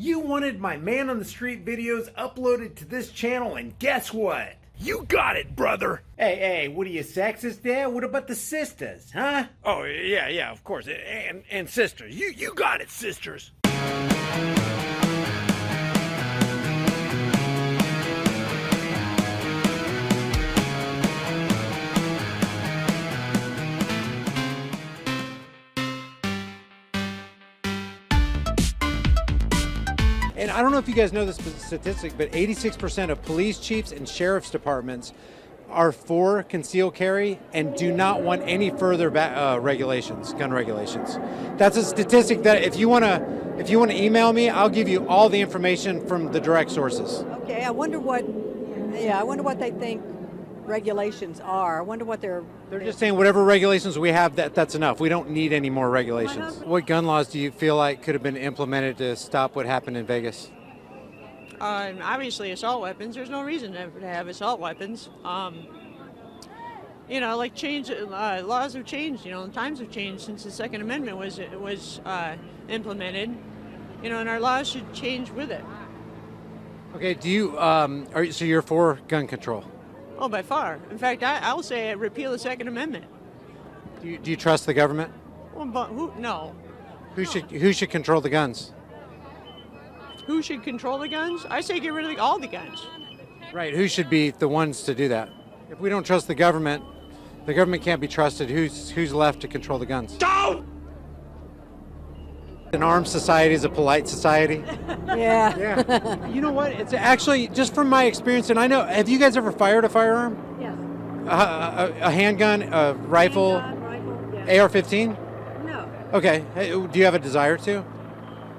You wanted my man on the street videos uploaded to this channel, and guess what? You got it, brother! Hey, what are you, sexist there? What about the sisters, huh? Oh, yeah, of course. And sisters. You got it, sisters! And I don't know if you guys know this statistic, but 86% of police chiefs and sheriff's departments are for concealed carry and do not want any further regulations, gun regulations. That's a statistic that if you want to email me, I'll give you all the information from the direct sources. Okay, I wonder what they think regulations are. I wonder what they're just saying whatever regulations we have, that's enough. We don't need any more regulations. What gun laws do you feel like could have been implemented to stop what happened in Vegas? Obviously assault weapons. There's no reason to have assault weapons. Laws have changed, times have changed since the Second Amendment was implemented, and our laws should change with it. Okay, so you're for gun control? Oh, by far. In fact, I will say repeal the Second Amendment. Do you trust the government? Well, but who? No. Who should control the guns? Who should control the guns? I say get rid of all the guns. Right. Who should be the ones to do that? If we don't trust the government can't be trusted. Who's left to control the guns? Go! An armed society is a polite society. Yeah. You know what? It's actually, just from my experience, and I know, have you guys ever fired a firearm? Yes. A handgun, a rifle, Yeah. AR-15? No. Okay. Hey, do you have a desire to?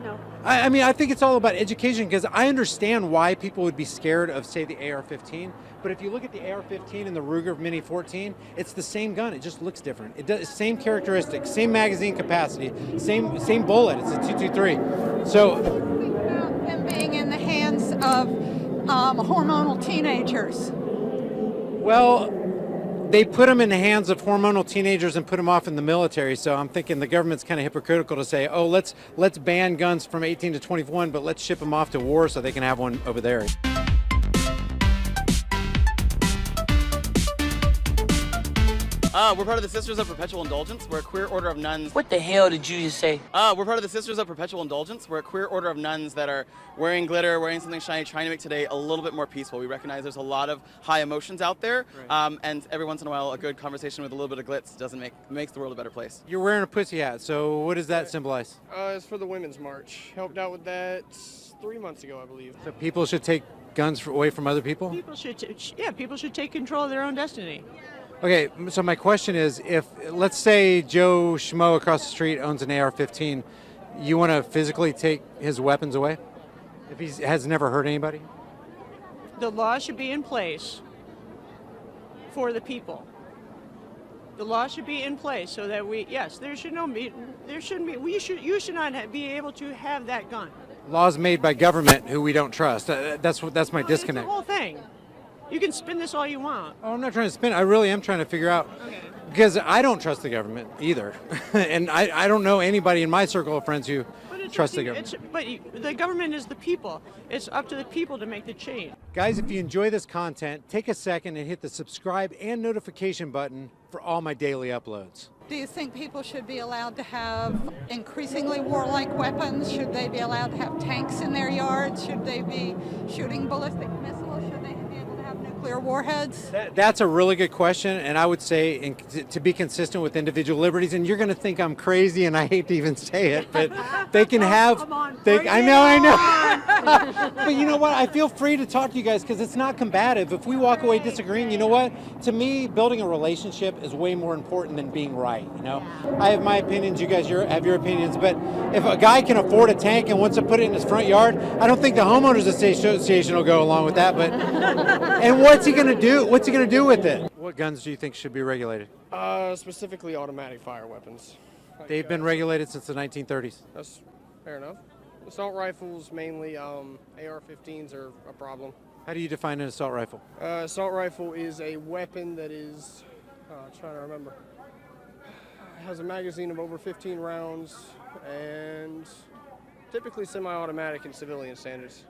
No. I think it's all about education, because I understand why people would be scared of, say, the AR-15. But if you look at the AR-15 and the Ruger Mini 14, it's the same gun. It just looks different. It does same characteristics, same magazine capacity, same bullet. It's a .223. So, about them being in the hands of hormonal teenagers. well, they put them in the hands of hormonal teenagers and put them off in the military. So I'm thinking the government's kind of hypocritical to say, oh, let's ban guns from 18 to 21, but let's ship them off to war so they can have one over there. We're part of the Sisters of Perpetual Indulgence. We're a queer order of nuns. What the hell did you just say? We're part of the Sisters of Perpetual Indulgence. We're a queer order of nuns that are wearing glitter, wearing something shiny, trying to make today a little bit more peaceful. We recognize there's a lot of high emotions out there, and every once in a while, a good conversation with a little bit of glitz makes the world a better place. You're wearing a pussy hat, so what does that symbolize? It's for the Women's March. Helped out with that 3 months ago, I believe. So people should take guns away from other people? People should take control of their own destiny. Okay, so my question is, if, let's say Joe Schmo across the street owns an AR-15, you want to physically take his weapons away? If he has never hurt anybody? The law should be in place for the people. The law should be in place so that you should not be able to have that gun. Laws made by government who we don't trust. That's my disconnect. It's the whole thing. You can spin this all you want. Oh, I'm not trying to spin. I really am trying to figure out. Okay. Because I don't trust the government either. And I don't know anybody in my circle of friends who trust the government. But the government is the people. It's up to the people to make the change. Guys, if you enjoy this content, take a second and hit the subscribe and notification button for all my daily uploads. Do you think people should be allowed to have increasingly warlike weapons? Should they be allowed to have tanks in their yards? Should they be shooting ballistic missiles? Should they be able to have nuclear warheads? That's a really good question, and I would say to be consistent with individual liberties, and you're going to think I'm crazy, and I hate to even say it, but they can have... Come on, I know. But you know what? I feel free to talk to you guys because it's not combative. If we walk away disagreeing, you know what? To me, building a relationship is way more important than being right. I have my opinions, you guys have your opinions, but if a guy can afford a tank and wants to put it in his front yard, I don't think the homeowners association will go along with that. But and what's he going to do? What's he going to do with it? What guns do you think should be regulated? Specifically automatic fire weapons. They've been regulated since the 1930s. That's fair enough. Assault rifles, mainly AR-15s, are a problem. How do you define an assault rifle? Assault rifle is a weapon that is, trying to remember, has a magazine of over 15 rounds and Typically semi-automatic and civilian standards.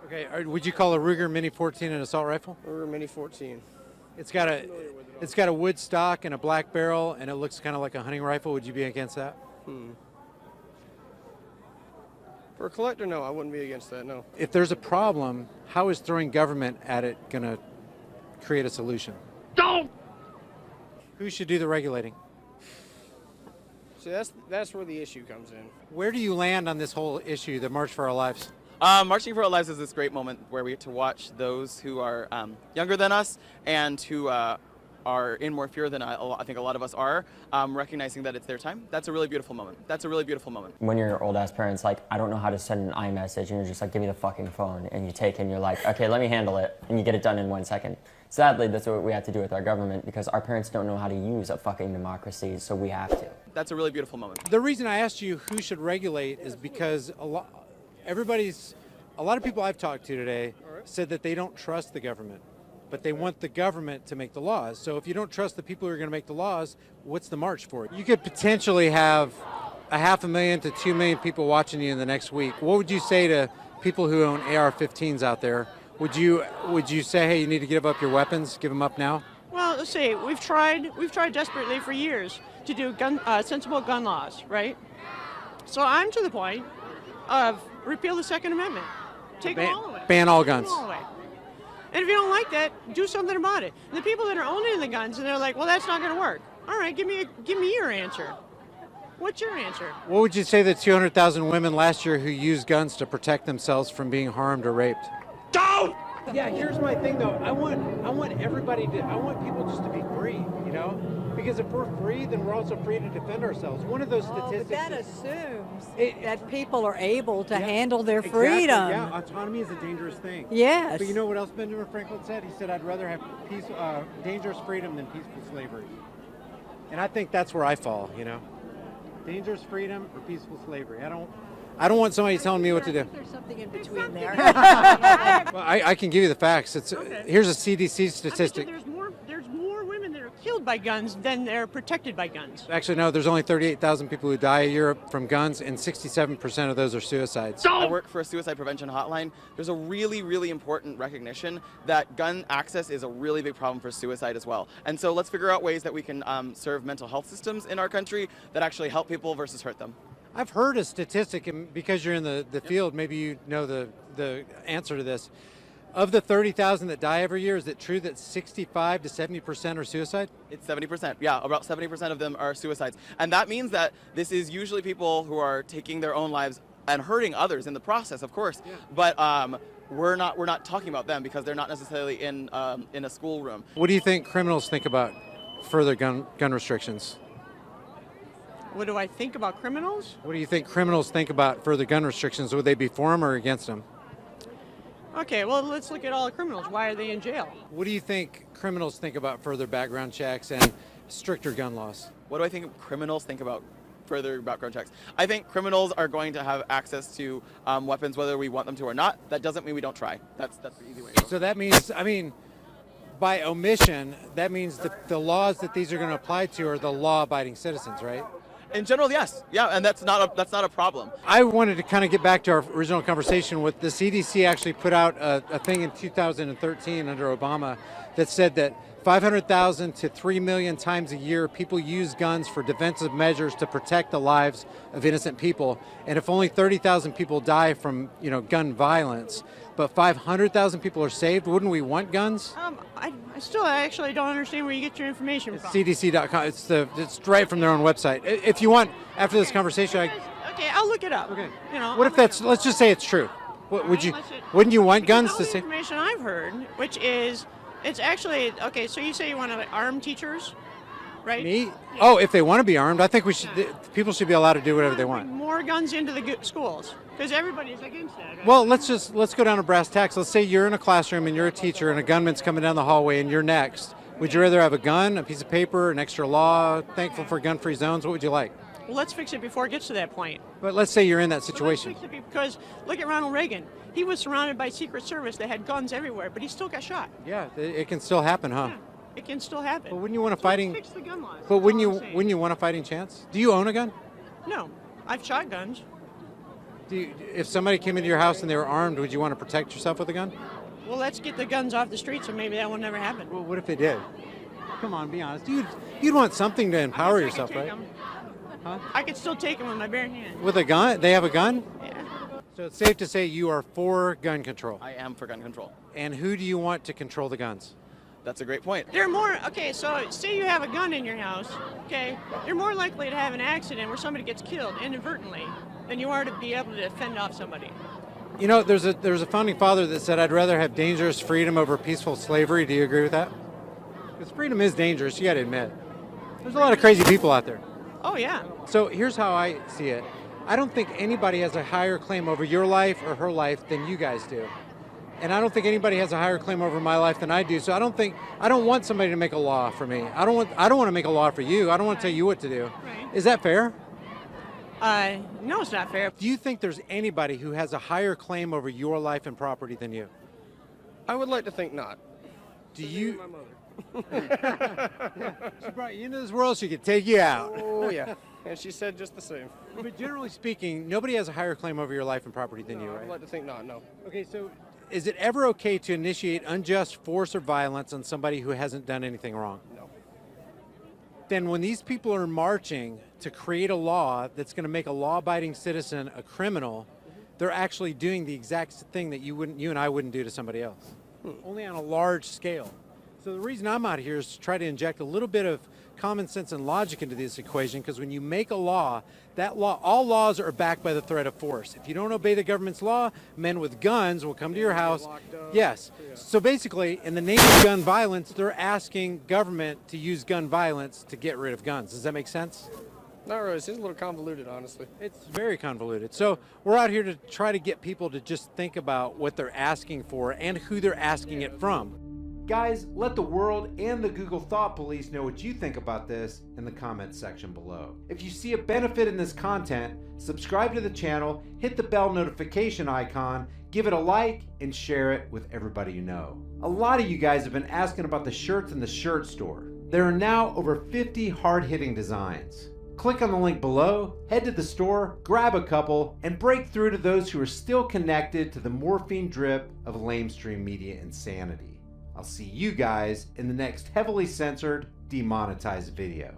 Okay, would you call a Ruger Mini 14 an assault rifle? Ruger Mini 14. It's got a wood stock and a black barrel, and it looks kind of like a hunting rifle. Would you be against that? For a collector, no, I wouldn't be against that, no. If there's a problem, how is throwing government at it going to create a solution? Don't! Who should do the regulating? See, that's where the issue comes in. Where do you land on this whole issue, the March for Our Lives? Marching for Our Lives is this great moment where we get to watch those who are younger than us and who are in more fear than I think a lot of us are, recognizing that it's their time. That's a really beautiful moment. That's a really beautiful moment. When your old-ass parents like, I don't know how to send an iMessage, and you're just like, give me the fucking phone, and you take it and you're like, okay, let me handle it, and you get it done in 1 second. Sadly, that's what we have to do with our government because our parents don't know how to use a fucking democracy, so we have to. That's a really beautiful moment. The reason I asked you who should regulate is because a lot of people I've talked to today said that they don't trust the government, but they want the government to make the laws. So if you don't trust the people who are going to make the laws, what's the march for? You could potentially have 500,000 to 2 million people watching you in the next week. What would you say to people who own AR-15s out there? Would you say, hey, you need to give up your weapons, give them up now? Well, let's see. We've tried desperately for years to do sensible gun laws, right? So I'm to the point of repeal the Second Amendment, take them all away, ban all guns. All away. And if you don't like that, do something about it. And the people that are owning the guns, and they're like, well, that's not going to work. All right, give me your answer. What's your answer? What would you say the 200,000 women last year who used guns to protect themselves from being harmed or raped? Don't! Yeah, here's my thing though. I want people just to be free, you know? Because if we're free, then we're also free to defend ourselves. One of those statistics. But that assumes that people are able to handle their Exactly, freedom. yeah, autonomy is a dangerous thing. Yes. But you know what else Benjamin Franklin said? He said, I'd rather have dangerous freedom than peaceful slavery. And I think that's where I fall, you know? Dangerous freedom or peaceful slavery. I don't want somebody telling me what to do. There's something in between there. Well, I can give you the facts. Here's a CDC statistic. There's more women that are killed by guns than they're protected by guns. Actually, no, there's only 38,000 people who die a year from guns, and 67% of those are suicides. I work for a suicide prevention hotline. There's a really, really important recognition that gun access is a really big problem for suicide as well. And so let's figure out ways that we can serve mental health systems in our country that actually help people versus hurt them. I've heard a statistic, and because you're in the field, maybe you know the answer to this. Of the 30,000 that die every year, is it true that 65 to 70% are suicide? It's 70%. Yeah, about 70% of them are suicides. And that means that this is usually people who are taking their own lives and hurting others in the process, of course. Yeah. But we're not talking about them because they're not necessarily in a schoolroom. What do you think criminals think about further gun restrictions? What do I think about criminals? What do you think criminals think about further gun restrictions? Would they be for them or against them? Okay, well, let's look at all the criminals. Why are they in jail? What do you think criminals think about further background checks and stricter gun laws? What do I think criminals think about further background checks? I think criminals are going to have access to weapons whether we want them to or not. That doesn't mean we don't try. That's the easy way to go. So that means, by omission, that means the laws that these are going to apply to are the law-abiding citizens, right? In general, yes. Yeah, and that's not a problem. I wanted to kind of get back to our original conversation with the CDC actually put out a thing in 2013 under Obama that said that 500,000 to 3 million times a year people use guns for defensive measures to protect the lives of innocent people. And if only 30,000 people die from gun violence, but 500,000 people are saved, wouldn't we want guns? I still actually don't understand where you get your information from. CDC.com. It's right from their own website. If you want, after this conversation, okay, I'll look it up. Okay. What if that's? Let's just say it's true. Wouldn't you want guns to say? Information I've heard, which is, it's actually okay. So you say you want to arm teachers, right? Me? Oh, if they want to be armed, I think people should be allowed to do whatever they want. More guns into the schools because everybody's against that. Right? Well, let's go down to brass tacks. Let's say you're in a classroom and you're a teacher and a gunman's coming down the hallway and you're next. Would you rather have a gun, a piece of paper, an extra law, thankful for gun-free zones? What would you like? Well, let's fix it before it gets to that point. But let's say you're in that situation. Let's fix it because look at Ronald Reagan. He was surrounded by Secret Service that had guns everywhere, but he still got shot. Yeah, it can still happen, huh? Yeah, it can still happen. But wouldn't you want a fighting? Fix the gun laws. But wouldn't you want a fighting chance? Do you own a gun? No, I've shot guns. If somebody came into your house and they were armed, would you want to protect yourself with a gun? Well, let's get the guns off the street, so maybe that will never happen. Well, what if they did? Come on, be honest. You'd want something to empower yourself, right? Huh? I could still take them with my bare hand. With a gun? They have a gun? Yeah. So it's safe to say you are for gun control. I am for gun control. And who do you want to control the guns? That's a great point. They're more, okay, so say you have a gun in your house, okay, you're more likely to have an accident where somebody gets killed inadvertently than you are to be able to fend off somebody. You know, there's a founding father that said, I'd rather have dangerous freedom over peaceful slavery. Do you agree with that? Because freedom is dangerous, you got to admit. There's a lot of crazy people out there. Oh, yeah. So here's how I see it. I don't think anybody has a higher claim over your life or her life than you guys do. And I don't think anybody has a higher claim over my life than I do. So I don't want somebody to make a law for me. I don't want to make a law for you. I don't want to tell you what to do. Right. Is that fair? No, it's not fair. Do you think there's anybody who has a higher claim over your life and property than you? I would like to think not. Do you? My mother. She brought you into this world, she could take you out. Oh yeah, and she said just the same. But generally speaking, nobody has a higher claim over your life and property than you, I right? would like to think not. No. Okay, so is it ever okay to initiate unjust force or violence on somebody who hasn't done anything wrong? No. Then when these people are marching to create a law that's going to make a law-abiding citizen a criminal, they're actually doing the exact thing that you and I wouldn't do to somebody else, only on a large scale. So the reason I'm out here is to try to inject a little bit of common sense and logic into this equation, because when you make a law, all laws are backed by the threat of force. If you don't obey the government's law, men with guns will come to your house. Yes. Yeah. So basically, in the name of gun violence, they're asking government to use gun violence to get rid of guns. Does that make sense? Not really. It's just a little convoluted, honestly. It's very convoluted. So we're out here to try to get people to just think about what they're asking for and who they're asking it from. Guys, let the world and the Google Thought Police know what you think about this in the comments section below. If you see a benefit in this content, subscribe to the channel, hit the bell notification icon, give it a like, and share it with everybody you know. A lot of you guys have been asking about the shirts in the shirt store. There are now over 50 hard-hitting designs. Click on the link below, head to the store, grab a couple, and break through to those who are still connected to the morphine drip of lamestream media insanity. I'll see you guys in the next heavily censored, demonetized video.